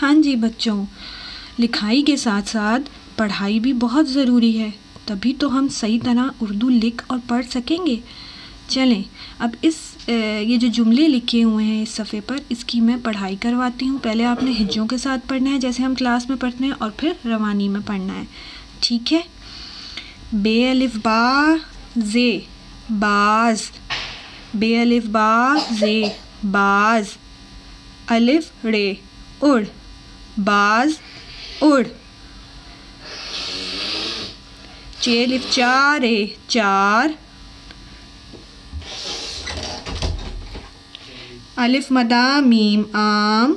ہاں جی بچوں، لکھائی کے ساتھ ساتھ پڑھائی بھی بہت ضروری ہے، تبھی تو ہم صحیح طرح اردو لکھ اور پڑھ سکیں گے۔ چلیں اب یہ جو جملے لکھے ہوئے ہیں اس صفحے پر، اس کی میں پڑھائی کرواتی ہوں۔ پہلے آپ نے ہجوں کے ساتھ پڑھنا ہے جیسے ہم کلاس میں پڑھتے ہیں، اور پھر روانی میں پڑھنا ہے، ٹھیک ہے؟ بے الف با زے باز، بے الف با زے باز، الف رے اڑ، باز اڑ، چے الف چا رے چار، الف مدہ میم آم،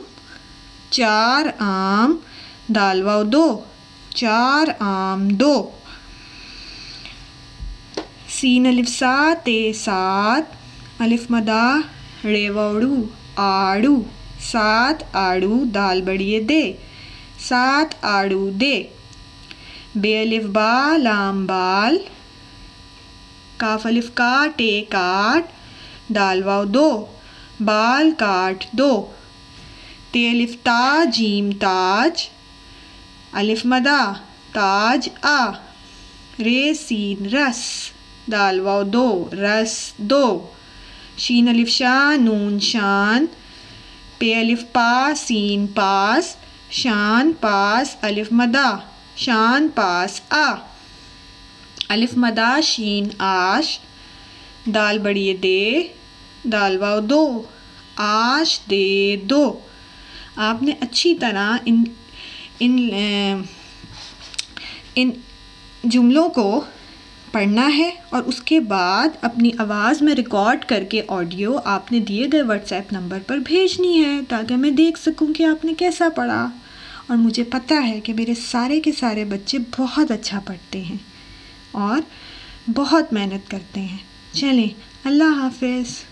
چار آم، دال واو دو، چار آم دو، سین الف سا تے سات، الف مدہ ڑے وڑو آڑو، سات آڑو، دال بڑیے دے، سات آڑو دے، بے الف با لام بال، کاف الف کا ٹے کاٹ، دال واو دو، بال کاٹ دو، تے الف تا جیم تاج، الف مدہ تاج آ، رے سین رس، دال واو دو، رس دو، شین الف شا نون شان، پے الف پا سین پاس، شان پاس، الف مدہ شان پاس آ، الف مدہ شین آش، دال بڑیے دے، دال واو دو، آش دے دو۔ آپ نے اچھی طرح ان جملوں کو پڑھنا ہے اور اس کے بعد اپنی آواز میں ریکارڈ کر کے آڈیو آپ نے دیے گئے واٹس ایپ نمبر پر بھیجنی ہے، تاکہ میں دیکھ سکوں کہ آپ نے کیسا پڑھا۔ اور مجھے پتہ ہے کہ میرے سارے کے سارے بچے بہت اچھا پڑھتے ہیں اور بہت محنت کرتے ہیں۔ چلیں، اللہ حافظ۔